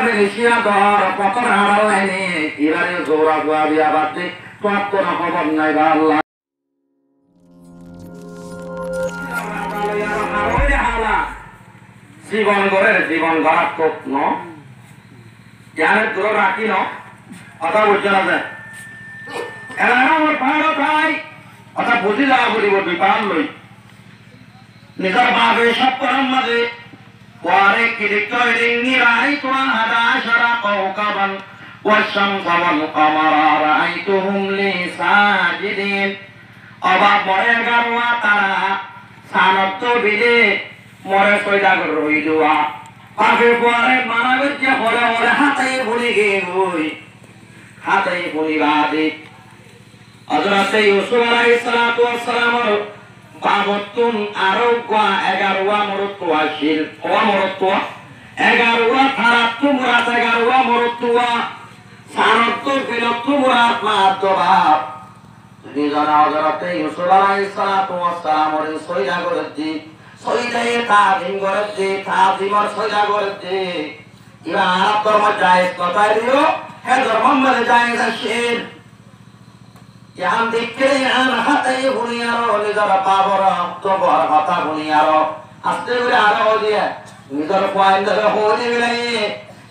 বেশিয়া ধর পতন হারাল নাইনি ইরানি জোরা জোয়া বিয়া বাদে তোমার কোনো খবর নাই বা আল্লাহ জীবন গড়ের জীবন গড়াত্মক ন জ্ঞানের দূর রাখি ন কথা বুঝছে না যে আমার পাহাড় খাই কথা বুঝি যাওয়া বলিব তুই পাহাড় লই নিজের ভাবে সব করার মাঝে পরে কিরিকনি রাই তোমার হাদা সারা কৌকাবান والشمس والقمر رأيتهم لي ساجدين অবাক মরে গারোয়া তারা সানত বিদে মরে সৈদাগর রইলুয়া পাবে পরে মানবের যে হলে হলে হাতেই ভুলি গে গই হাতেই ভুলি বাদে হযরত ইউসুফ আলাইহিস সালাতু ওয়াস সালামের বাবতুন আরোগ্য 11 মরত্ব আসিল ও মরত্ব 11 থারাত্তু মুরাত 11 মরত্ব সানত বিলত্তু মুরাত মাতবাব নিজরা হযরত ইউসুফ আলাইহিস সালাতু ওয়াস সালামের সৈদা করতে সৈদায়ে তাজিম করতে তাজিমর সৈদা করতে ইরা আরব ধর্ম জায়েজ কথা দিও হে ধর্ম মানে জায়েজ আছে ইয়াম দেখে ইয়াম হাতাই বুনিয়ারো নিজর পাবর তো বড় কথা বুনিয়ারো আস্তে করে আরো দিয়ে নিজর পয়েন্ট ধরে হয়ে গেলে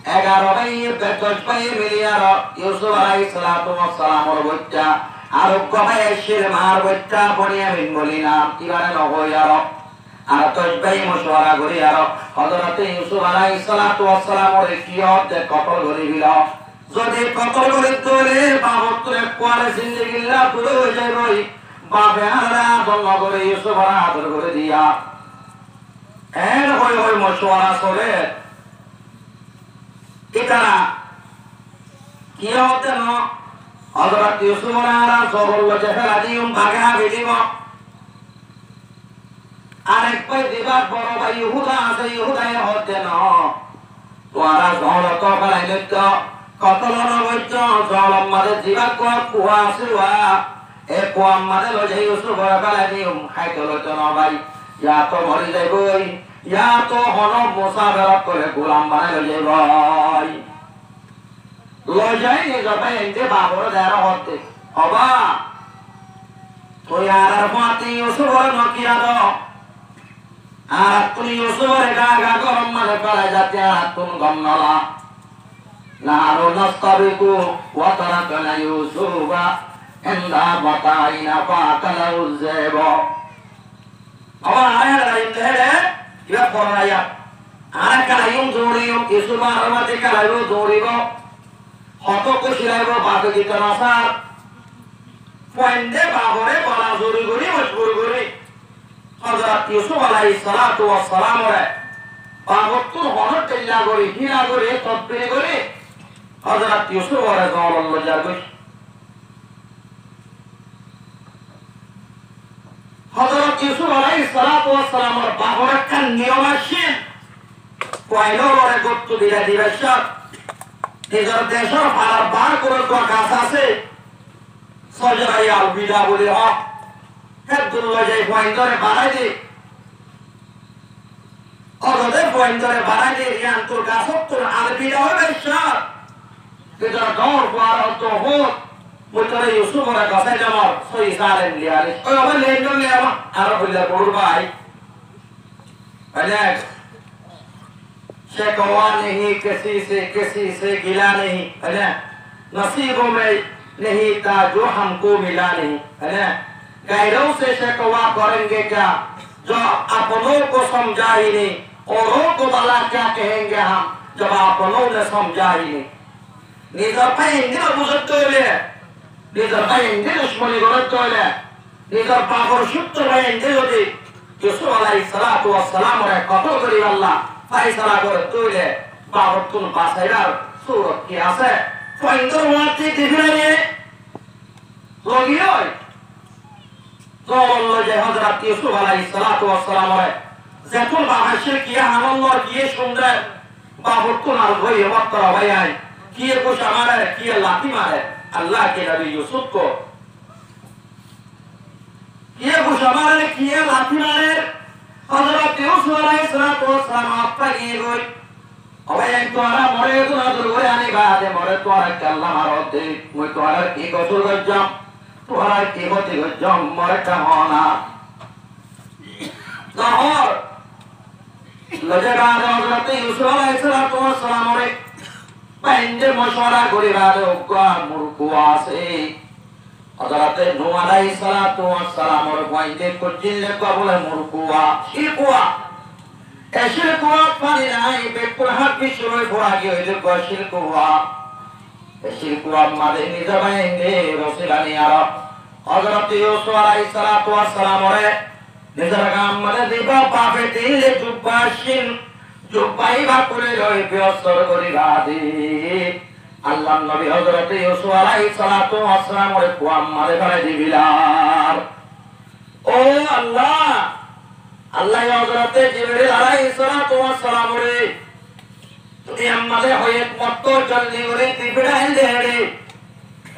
11 ভাই 10 ভাই মিলিয়ার ইউসুফ আলাইহিস সালাতু ওয়াস সালামের বাচ্চা আর কবে শির মার বাচ্চা বনিয়ামিন বলিনা ইবারে নগয়ার আর 10 ভাই মশওয়ারা করি আর হযরত ইউসুফ আলাইহিস সালাতু ওয়াস সালামের কিয়ত কতল করে দিল যদি কতল করে তোরে বাবতরে কোয়ারে জিন্দেগিল্লা পুরো হয়ে যায় রই বাপে আরা দঙ্গ করে ইউসুফ আদর করে দিয়া এর হই হই মশওয়ারা করে এটা কি হতে ন হযরত ইউসুফ আরা সবল জেহেলা দিউম ভাগা বিদিম আরেক ভাই দিবার বড় ভাই ইহুদা আছে ইহুদায় হতে ন তোরা জলত ফলাই লইত কতল নবৈত জলম মাদে দিবা কুয়া আসিবা এ কুয়া মাদে লজে ইউসুফ ফলাই দিউম খাইতে লইত ন ভাই ইয়া তো মরি যাইবই ইয়া তো হন মুসাফিরত করে গোলাম বানাই লই যাইবই লজাই নি যাবে এতে বাবর দেরা হতে অবা তুই আর মাতি ইউসুফর নকিয়া দ আর তুই ইউসুফর গা গরম মানে পালা যাতে আর তুম গমনলা নারো নস্তাবিকু ওয়া তারাকানা ইউসুফা ইনদা বাতাইনা ফাকালা উযেব অবা আয়া রাইতে ইয়া পড়ায়া আর কালাইম জোরিও ইউসুফ আর মাতে কালাইও জোরিব হত কইলাইব বাদ দিত না স্যার পয়েন্টে বাবরে বলা জোরি করি মজবুর করি হযরত ইউসুফ আলাইহিস সালাতু ওয়াস সালাম রে বাবতুর হনত তেল্লা করি হিরা করে তদবির করে হযরত ইউসুফ রে আল্লাহ জাগই হযরত ইউসুফ আলাইহিস সালাতু ওয়াস সালাম রে বাবরে কান নিয়ম আছে কয়লো রে গত্ত দিলা দিবাসা নিজের দেশের ভাড়া বার করে তো কাজ আছে সজরাই আলবিদা বলে হেদুল্লাহ যাই পয়েন্টরে বাড়াই দি অগদে পয়েন্টরে বাড়াই দি রিয়ান তোর গাছ তোর আলবিদা হবে সব নিজের দৌড় পার তো হোক মুতরে ইউসুফের কাছে যাওয়ার সই সারেন লিয়ালে ওই আবার লেন লিয়া আর বললে বড় ভাই আরে शिकवा नहीं किसी से गिला नहीं है ना नसीबों में नहीं था जो हमको मिला नहीं है ना गैरों से शिकवा करेंगे क्या जो अपनों को समझा ही नहीं औरों को भला क्या कहेंगे हम जब अपनों ने समझा ही नहीं निजर भाई इंदिरा बुजुर्ग तो ले निजर भाई इंदिरा दुश्मनी गलत तो ले निजर पागल शुद्ध भाई इंदिरा दी यूसुफ अलैहि सलातु व सलाम रे कतल करी अल्लाह ফাইসালা করে তুইলে বাবতুন বাসাইরার সুরত কি আছে পয়েন্টর ওয়াতি দিবিরে লগিয়ই জল্ল যে হযরত ইউসুফ আলাইহিস সালাতু ওয়াস সালাম রে যখন বাহাসে কি আনন্দ কি সুন্দর বাবতুন আর ভাই মাত্র ভাই আই কি কুছ আমারে কি লাতি মারে আল্লাহ के नबी यूसुफ को ये कुछ हमारे किए लाती मारे हज़रत यूसुफ अलैहिस्सलाम आपका ये कोई অবে তোরা মরে তোরা করে আনিবা দে মরে তোরা কাল্লা মারত দে মই তোরা কি কসুর গজ্জম তোরা কি গতি গজ্জম মরে কামনা নহর লজেবাদ হযরত ইউসুফ আলাইহিস সালাতু ওয়াস সালাম রে বাইন্দে মশওয়ারা করিবা দে ওকা মুরকু আছে হযরত নূহ আলাইহিস সালাতু ওয়াস সালাম রে বাইন্দে কজিলে কবলে মুরকুয়া শিরকুয়া শিরকুয়া পানি নাই বেকুল হাত বিশুরে ভরাগি হইলে শিরকুয়া শিরকুয়া মাদে নিজে বাইন্দে রসিলানি আর হযরত ইউসুফ আলাইহিস সালাতু ওয়াস সালাম রে নিজের গাম মানে দিবা পাপে দিলে জুব্বাসিন জুব্বাই বা করে লই বিয়সর করি রাদি আল্লাহ নবী হযরত ইউসুফ আলাইহিস সালাতু ওয়াস সালাম এর কুয়াম মারে করে দিবিলার ও আল্লাহ আল্লাহ হযরত জিবরিল আলাইহিস সালাতু ওয়াস সালাম রে তুমি আমারে হয়ে মত জলদি করে দিবিড়াই দে রে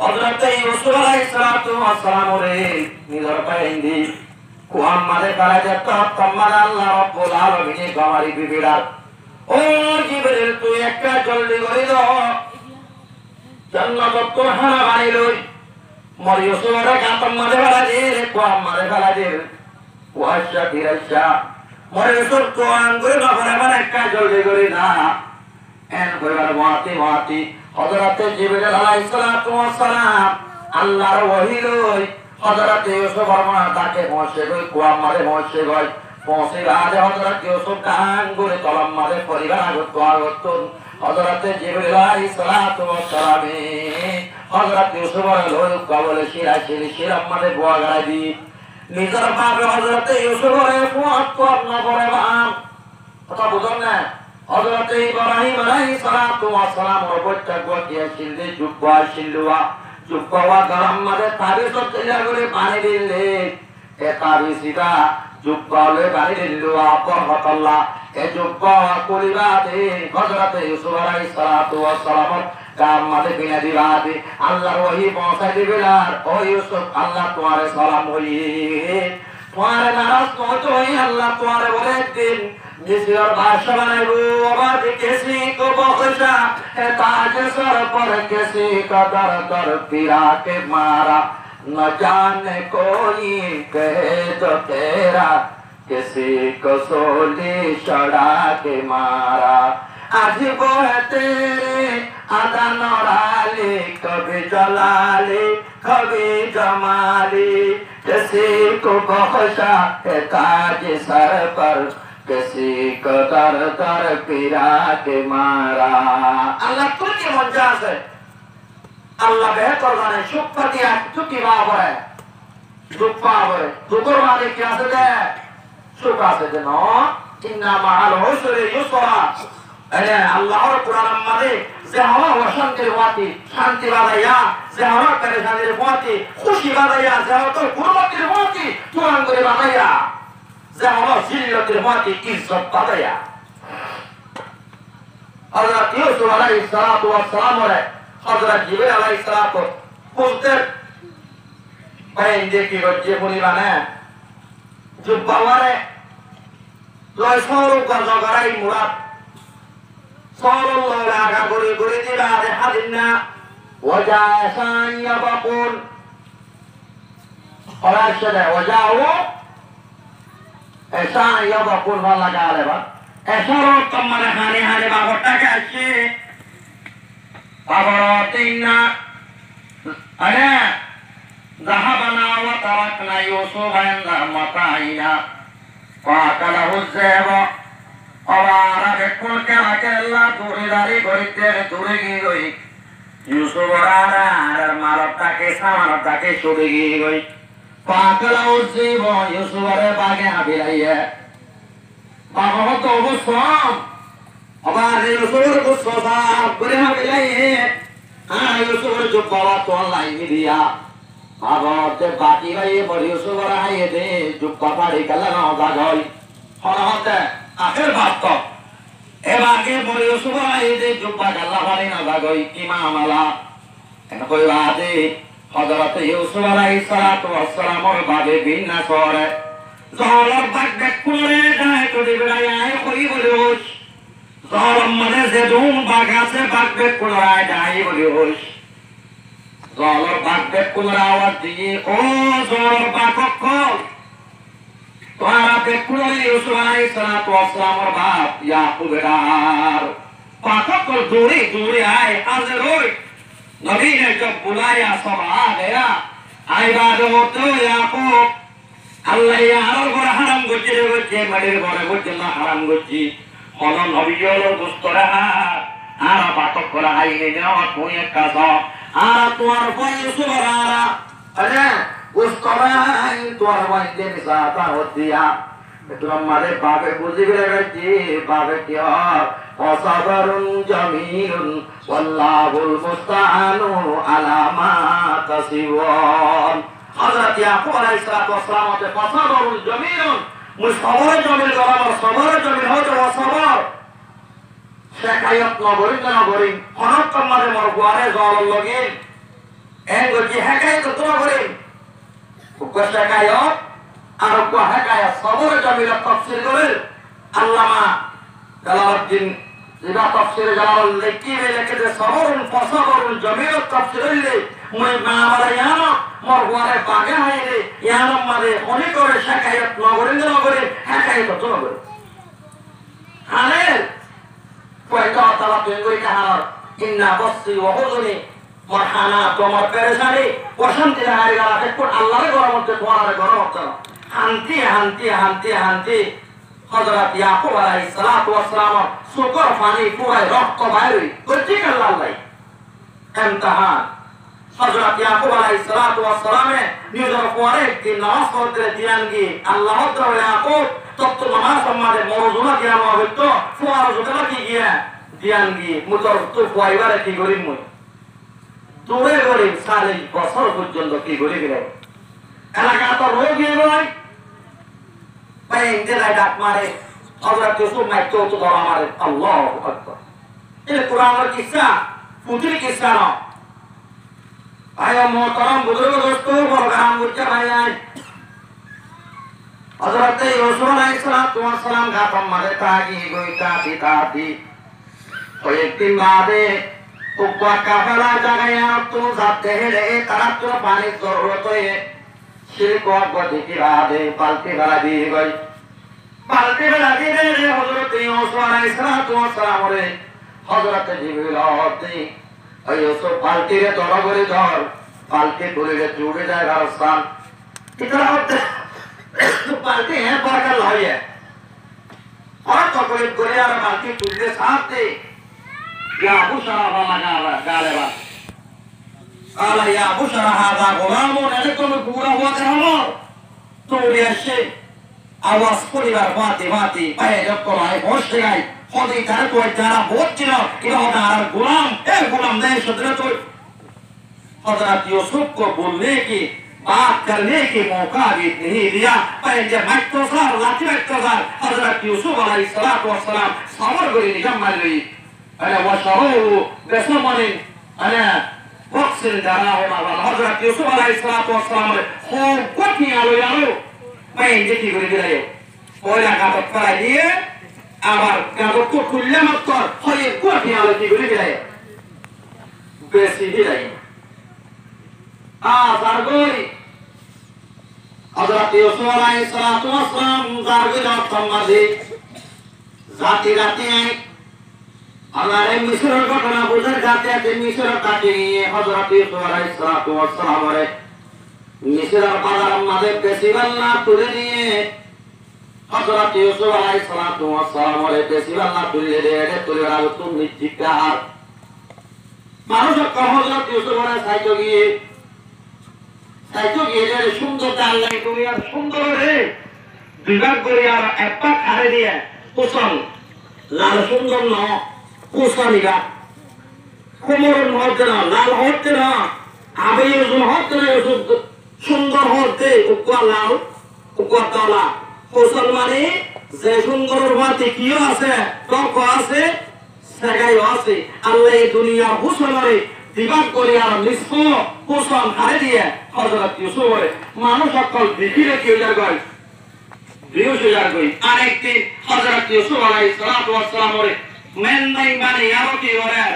হযরত ইউসুফ আলাইহিস সালাতু ওয়াস সালাম রে নিজের পাইন্দি কুয়াম মারে করা যেত তোমার আল্লাহ রব্বুল আলামিন গামারি বিবিড়ার ও জিবরিল তুই একটা জলদি করে দাও জান্নাত তো হারা বানি লই মর ইউসুফের গাতম মারে করা দে কুয়াম মারে করা দে ওয়াশা ফিরাশা মর ইউসুফ তো আঙ্গুরে বাবারে মানে একটা জলদি করে না এন কইবার মাতি হযরত জিবরিল আলাইহিস সালাতু ওয়াস সালাম আল্লাহর ওহী লই হযরত ইউসুফ বর্মা তাকে পৌঁছে গই কুয়াম মারে পৌঁছে গই পৌঁছে রাজে হযরত ইউসুফ কান করে কলম মারে পরিবার আগত হযরত জিবরিল আলাইহিস সালাতু ওয়াস সালাম হযরত ইউসুফ লই কবলে শিরা মারে বুয়া গাড়ি দি নিজের বাপ হযরত ইউসুফের ফুয়াত করন করে বাম কথা বুঝুন না হযরত ইব্রাহিম আলাইহিস সালাতু ওয়াস সালাম রবচ্চা গটিয়া শিলদে জুব্বা শিলুয়া জুব্বা গরম মারে তাবিজ তৈরি করে পানি দিলে এ তাবিজটা জুব্বালে পানি দিল আপরহতাল্লাহ এ জুব্বা কলিবা দে হযরত ইউসুফ আলাইহিস সালাতু ওয়াস সালাম কাম মারে বিনা দিবা দে আল্লাহর ওহী পৌঁছাই দিবেলার ও ইউসুফ আল্লাহ তোমারে সালাম হই তোমারে নারাজ তো আল্লাহ তোমারে বলে দিন जिसर भाषा बनाइबो आवाज किसी को बख्शा है ताज सर पर किसी का दर दर पिरा के मारा न जाने कोई कहे तो तेरा किसी को सोली चढ़ा के मारा आज वो है तेरे आदा नौराली कभी जलाली कभी जमाली किसी को बख्शा है ताज सर पर किसी को दर दर पिरा के मारा अल्लाह तो की मंजा से अल्लाह बेहतर जाने शुक्ति आ चुकी बाबरे दुप्पा बरे दुकुर मारे क्या से दे शुका से दे नो इन्ना मअल उसरि युसरा अरे अल्लाह और कुरान मारे जहरा वशांति वाती शांति वाला जहरा परेशानी वाती खुशी वाला जहरा तो गुरबती वाती तुरंत करे वाला जहरा जिल्लतिर माती इज्जत पाया हज़रत यूसुफ अलैहि सलातु व सलाम रे हज़रत जिब्रील अलैहि सलातु बोलते বাইন্দে কি গজ্জে পরিবানে জুব্বাওয়ারে লয় সরু গজ গরাই মুরাদ সরু লাগা করে করে দিলা দে হাদিনা ওজা সাইয়া বাকুন ওরাশদা ওজাও ऐसा या बापुर वाला लगा ले बा ऐसा रो तुम्हारे खाने हाने बागोटा के अच्छे बागोटीना अरे जहाँ बनावा तरक ना यूसुफ ऐंदा मताइना वाकला हुज़ेबो अवारा बेकुल के अकेला दूरी दारी गोइते दूरी की गोई यूसुफ आरा आरा मारता के सामानता के छुड़ी की गोई पागल उसी वो यूसुफरे बागे हाबिलाई है बागो तो वो स्वाम अबारे यूसुफर को सोदा बुरे हाबिलाई है हाँ यूसुफर जो बाबा तो लाई में दिया बागो ते बाकी भाई बड़ी यूसुफर आये दे जो पापा रिकला ना होगा जोई होना होता है आखिर बात तो ए बागे बड़ी यूसुफर आये दे जो पागल वाली ना होगा जोई इमाम अला ऐसा कोई बात है हज़रत यूसुफ अलैहिस सलातु व सलाम और बाबे बिन्ना सोरे जोहर बाग बेकुरे जाए तो दिबड़ा आए कोई बोलोश জলম মানে যে ধুম বাঘ আছে বাঘ বেগ পুনরায় যাই বলি হইস জলর বাঘ বেগ পুনরায় আওয়াজ দিয়ে ও জলর বাঘ তোমারা বেগ পুনরায় ইউসুফ আলাইহিস সালাতু ওয়াস সালামের বাপ ইয়াকুবের पाठक दूरी दूरी आए हाजिर हुई नबी ने जब बुलाया सब आ गया आई बात होते हो याकूब अल्लाह यार गोरा हराम गुज्जे गुज्जे मडीर गोरा गुज्जे ना हराम गुज्जी होनो नबी योलो दुस्तरा आरा पाठक गोरा आई ने ना कोई कासा आरा तुआर कोई सुबरारा अरे उस कबाई तुआर वाई दे मिसाता होतिया तुम मारे बाबे बुझी गए जी बाबे क्या वसबरुन जमीलुन वल्लाहुल मुस्तानु अला मा तसिवन हजरत याकूब अलैहिस सलाम के वसबरुन जमीलुन मुसबर जमील गराम सबर जमील हो तो वसबर शेकायत नगरी नगरी हनक कमारे मोर गुआरे जल लगे एन गजी हेकायत तो नगरी उको शेकायत আর কো হেকায়া সবর জমিল তাফসীর করে আল্লামা জালালউদ্দিন ইবা তাফসীর জালাল লিখিয়ে লিখে যে সবরুন ফসবরুন জমিল তাফসীর হইলে মই মা আমারে ইয়ানো মোর ঘরে বাগে হইলে ইয়ানো মারে অনেক করে শেখায়ত নগরে হেকায়ত তো নগরে আরে পয়টা তালা পেঙ্গই কাহার ইন্না বসি ওয়া হুজুনি মরহানা তোমার পেরেশানি অশান্তি হারি গেল একটু আল্লাহর ঘরের মধ্যে তোমার ঘর হতো হান্তি হান্তি হান্তি হান্তি হযরত ইয়াকুব আলাইহিস সালাতু ওয়াস সালাম শুকর পানি পুরাই রক্ত বাইরে করতে গেল আল্লাহ ইমতিহান হযরত ইয়াকুব আলাইহিস সালাতু ওয়াস সালাম নিজের পরে কি নামাজ পড়তে দিয়ানগি আল্লাহ তাআলা ইয়াকুব তত নামাজ আমাদের মরজুমা দিয়া হইত ফুয়ার জুতলা কি গিয়া দিয়ানগি মুতর তো কয়বারে কি করিম মই দূরে গরিব 40 বছর পর্যন্ত কি করে গেল এলাকা তো রোগী নয় পেঙ্গে ডাক মারে হযরত ইউসুফ নাই তো তো ধরা মারে আল্লাহু আকবার এই কোরআনের কিসসা পুতির কিসসা না আয় মোহতরম বুজুর্গ দোস্ত বড়গাম বুঝতে ভাই আয় হযরত ইউসুফ আলাইহিস সালাম গাতম মারে তাগি গইতা পিতাতি কয়েকদিন বাদে उक्वा काफला जगया तू जाते रे तारा तो पानी जरूरत है शिरको बदी की राधे बाल्टी भरा दी गई बाल्टी भरा दी रे हजरत यूसुफ अलैहिस सलाम रे हजरत जिब्रील आते यूसुफ बाल्टी रे धरा করে ধর बाल्टी ধরে রে জুড়ে যায় রাস্তান इतना होते बाल्टी है बरका लइए और तो করে আর बाल्टी তুললে সাথে يا بشرى فمجابا غالبا قال يا بشرى هذا غلام لكم الكورة وتهمر تولي الشيء আওয়াজ পরিবার বাতি বাতি পায়ে যখন আই বসে গাই হদি তার তো যারা বলছিল এটা হলো আর গোলাম এ গোলাম দেয় সদরে তো হযরত ইউসুফ को बोलने की बात करने की मौका भी नहीं दिया पर जब मक्तसर लाती मक्तसर हज़रत यूसुफ अलैहि सलातु वस्सलाम सबर করে নিজাম মারলি أنا وشروه بثمن أنا وقصر جراه مع حضرت يوسف عليه الصلاة والسلام هو قتني على ما ينجي يقول لي ولا قابت فراجيه أمر قابت كل ما تطر هو قتني على يقول لي بس يدي زارغوي حضرت يوسف عليه الصلاة والسلام زارغوي جاب تمادي ذاتي ذاتي हमारे मिस्र घटना गुजर जाते थे मिस्र काटे हजरत यूसुफ अलैहि सलातु वस्सलाम रे मिस्र बाजार मादे पेसिवल्ला तुले दिए हजरत यूसुफ अलैहि सलातु वस्सलाम रे पेसिवल्ला तुले दे तुले राव तुम निजिकार মানুষ হজরত यूसुफ रे সাইতো গিয়ে যে সুন্দর আল্লাহ তুমি আর সুন্দর রে বিভাগ করে আর একটা খারে দিয়ে কোসন লাল সুন্দর ন কোসানিগা কোমরের মধ্যে না লাল হতে না আবে ইউসুফ হতে না ইউসুফ সুন্দর হতে উকওয়া লাল উকওয়া তলা কোসন মানে যে সুন্দরের মধ্যে কি আছে তক আছে সেগাই আছে আল্লাহ এই দুনিয়ার হুসনরে বিভাগ করে আর নিষ্প কোসন হারে দিয়ে হযরত ইউসুফ রে মানুষ সকল দেখিলে কি হয়ে যায় বিউস হয়ে যায় আরেকটি হযরত ইউসুফ আলাইহিস সালাতু ওয়াস সালাম রে মেন্দাই মানে ইয়ারতি ওরের